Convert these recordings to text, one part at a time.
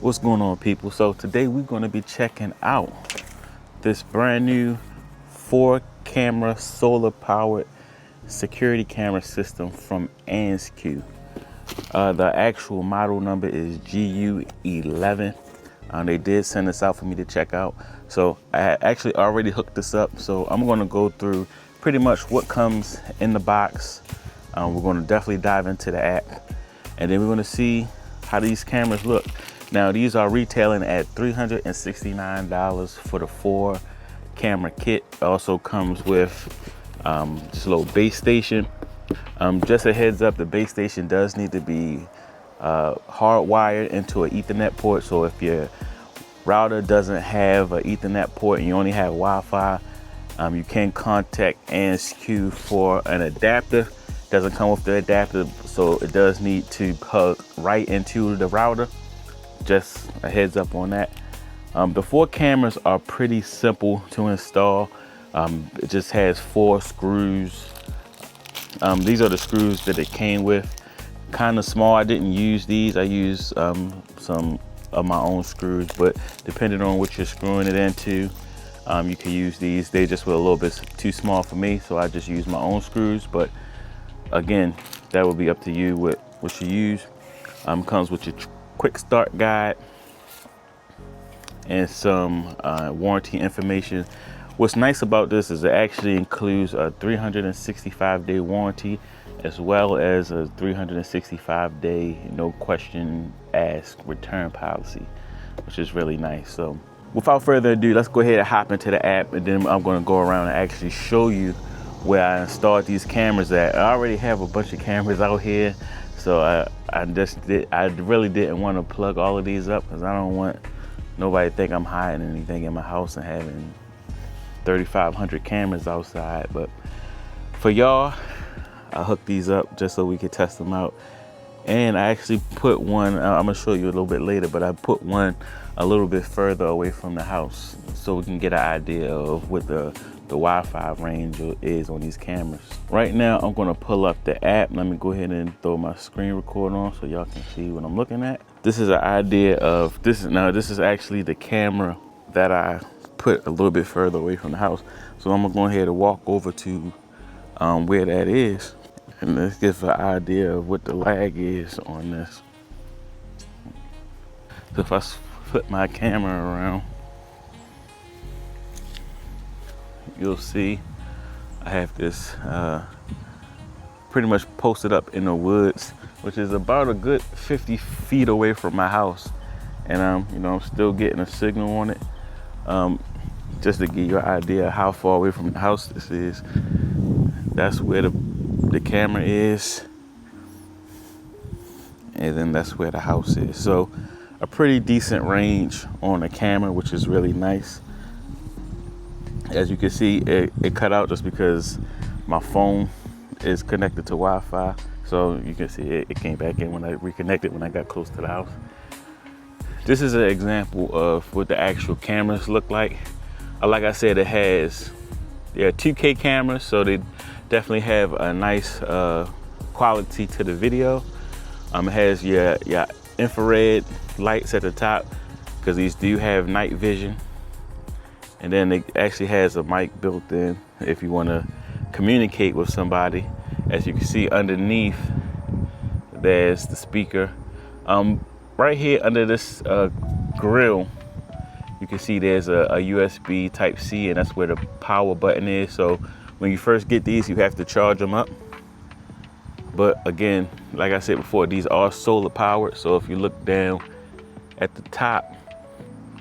What's going on, people? So today we're going to be checking out this brand new 4-camera solar powered security camera system from Anskew. The actual model number is GU11. They did send this out for me to check out, so I actually already hooked this up. So I'm going to go through pretty much what comes in the box. We're going to definitely dive into the app, and then we're going to see how these cameras look. Now, these are retailing at $369 for the 4-camera kit. It also comes with just a little base station. Just a heads up, the base station does need to be hardwired into an Ethernet port. So if your router doesn't have an Ethernet port and you only have Wi-Fi, you can contact Anskew for an adapter. Doesn't come with the adapter, so it does need to plug right into the router. Just a heads up on that. The 4 cameras are pretty simple to install. It just has 4 screws. These are the screws that it came with. Kind of small. I didn't use these. I used some of my own screws, but depending on what you're screwing it into, you can use these. They just were a little bit too small for me, so I just used my own screws. But again, that will be up to you what you use. Comes with your quick start guide and some warranty information. What's nice about this is it actually includes a 365-day warranty, as well as a 365-day no question asked return policy, which is really nice. So without further ado, let's go ahead and hop into the app, and then I'm going to go around and actually show you where I installed these cameras at. I already have a bunch of cameras out here, so I really didn't want to plug all of these up, because I don't want nobody to think I'm hiding anything in my house and having 3,500 cameras outside. But for y'all, I hooked these up just so we could test them out. And I actually put one, I'm gonna show you a little bit later, but I put one a little bit further away from the house so we can get an idea of what the Wi-Fi range is on these cameras. Right now, I'm gonna pull up the app. Let me go ahead and throw my screen recorder on so y'all can see what I'm looking at. This is an idea of, this is actually the camera that I put a little bit further away from the house. So I'm gonna go ahead and walk over to where that is, and let's get an idea of what the lag is on this. So if I flip my camera around, you'll see I have this pretty much posted up in the woods, which is about a good 50 feet away from my house. And I'm still getting a signal on it. Just to give you an idea of how far away from the house this is. That's where the camera is, and then that's where the house is. So a pretty decent range on the camera, which is really nice. As you can see, it cut out just because my phone is connected to Wi-Fi. So you can see it came back in when I reconnected when I got close to the house. This is an example of what the actual cameras look like. Like I said, they're 2K cameras, so they definitely have a nice quality to the video. It has your infrared lights at the top, because these do have night vision. And then it actually has a mic built in if you want to communicate with somebody. As you can see underneath, there's the speaker. Right here under this grill, you can see there's a USB Type-C, and that's where the power button is. So when you first get these, you have to charge them up. But again, like I said before, these are solar powered. So if you look down at the top,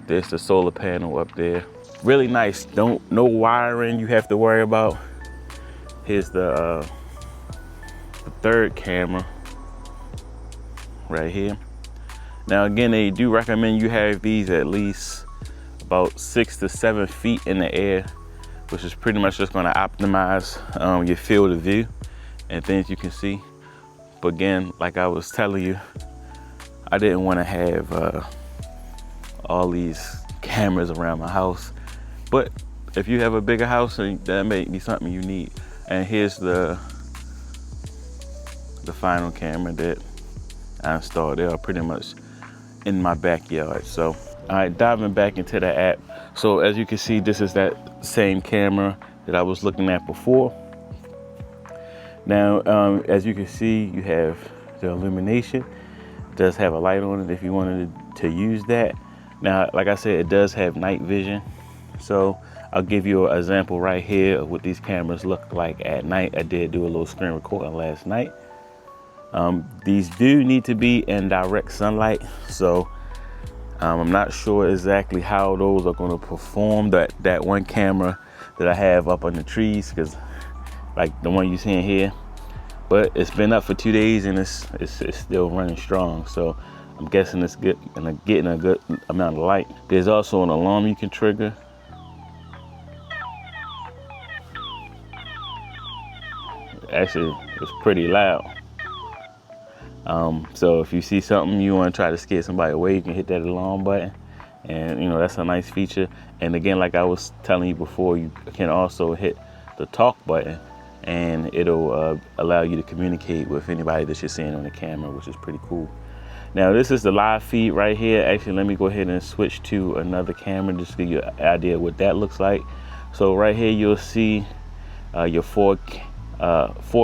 there's the solar panel up there. Really nice. No wiring you have to worry about. Here's the 3rd camera right here. Now again, they do recommend you have these at least about 6 to 7 feet in the air, which is pretty much just going to optimize your field of view and things you can see. But again, like I was telling you, I didn't want to have all these cameras around my house. But if you have a bigger house, that may be something you need. And here's the final camera that I installed. They are pretty much in my backyard. So, all right, diving back into the app. So as you can see, this is that same camera that I was looking at before. Now, as you can see, you have the illumination. It does have a light on it if you wanted to use that. Now, like I said, it does have night vision. So I'll give you an example right here of what these cameras look like at night. I did do a little screen recording last night. These do need to be in direct sunlight. So I'm not sure exactly how those are going to perform. That one camera that I have up on the trees, because like the one you're seeing here, but it's been up for 2 days and it's still running strong. So I'm guessing it's good and getting a good amount of light. There's also an alarm you can trigger. Actually, it's pretty loud. So if you see something you want to try to scare somebody away, you can hit that alarm button, and you know, that's a nice feature. And again, like I was telling you before, you can also hit the talk button, and it'll allow you to communicate with anybody that you're seeing on the camera, which is pretty cool. Now, this is the live feed right here. Actually, let me go ahead and switch to another camera just to give you an idea of what that looks like. So right here, you'll see your four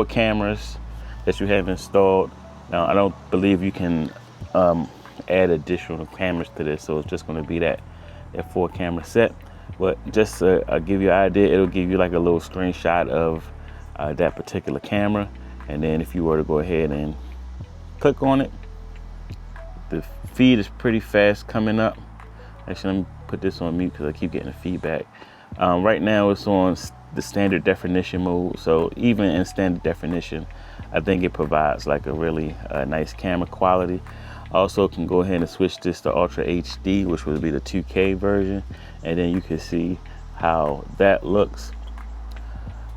cameras that you have installed. Now, I don't believe you can add additional cameras to this, so it's just going to be that 4 camera set. But just to give you an idea, it'll give you like a little screenshot of that particular camera. And then if you were to go ahead and click on it, the feed is pretty fast coming up. Actually, let me put this on mute because I keep getting the feedback. Right now it's on the standard definition mode. So even in standard definition, I think it provides like a really nice camera quality. Also can go ahead and switch this to Ultra HD, which would be the 2K version. And then you can see how that looks.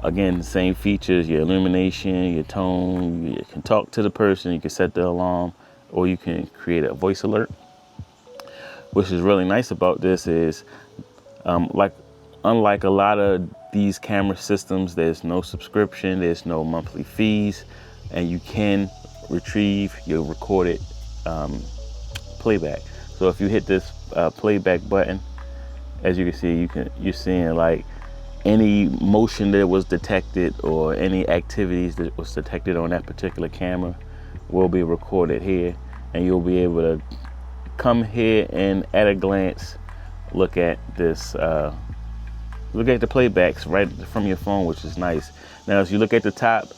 Again, the same features, your illumination, your tone, you can talk to the person, you can set the alarm, or you can create a voice alert. Which is really nice about this is, unlike a lot of these camera systems, there's no subscription, there's no monthly fees, and you can retrieve your recorded playback. So if you hit this playback button, as you can see, you're seeing like any motion that was detected or any activities that was detected on that particular camera will be recorded here, and you'll be able to come here and at a glance look at this look at the playbacks right from your phone, which is nice. Now as you look at the top,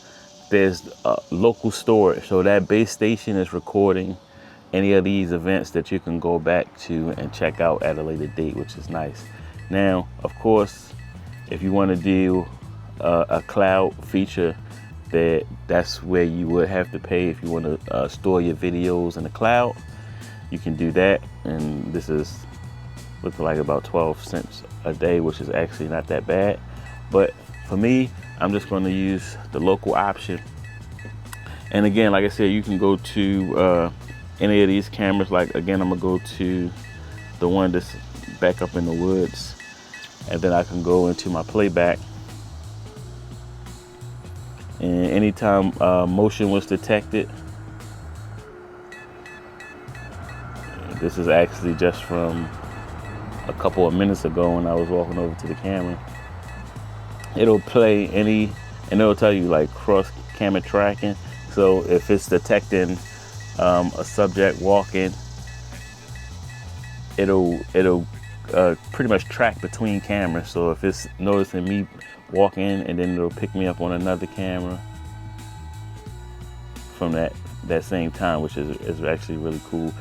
there's local storage, so that base station is recording any of these events that you can go back to and check out at a later date, which is nice. Now of course, if you want to do a cloud feature, that's where you would have to pay. If you want to store your videos in the cloud, you can do that, and this is looking like about 12 cents a day, which is actually not that bad. But for me, I'm just going to use the local option. And again, like I said, you can go to any of these cameras. Like again, I'm gonna go to the one that's back up in the woods, and then I can go into my playback, and anytime motion was detected, this is actually just from a couple of minutes ago when I was walking over to the camera, it'll play any, and it'll tell you like cross camera tracking. So if it's detecting a subject walking, it'll pretty much track between cameras. So if it's noticing me walking, and then it'll pick me up on another camera from that same time, which is actually really cool.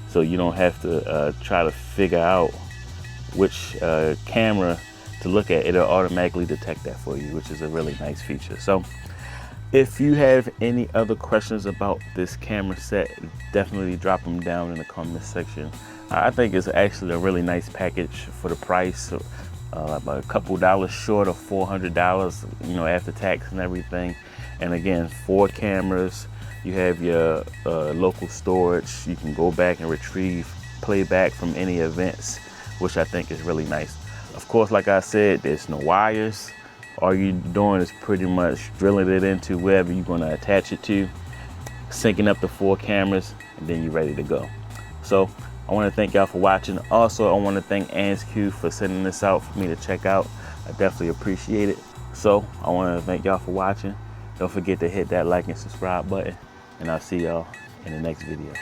So you don't have to try to figure out which camera to look at. It'll automatically detect that for you, which is a really nice feature. So if you have any other questions about this camera set, definitely drop them down in the comment section. I think it's actually a really nice package for the price, about a couple dollars short of $400, you know, after tax and everything. And again, 4 cameras. You have your local storage. You can go back and retrieve playback from any events, which I think is really nice. Of course, like I said, there's no wires. All you're doing is pretty much drilling it into wherever you're going to attach it to, syncing up the 4 cameras, and then you're ready to go. So I want to thank y'all for watching. Also, I want to thank AnsQ for sending this out for me to check out. I definitely appreciate it. So I want to thank y'all for watching. Don't forget to hit that like and subscribe button, and I'll see y'all in the next video.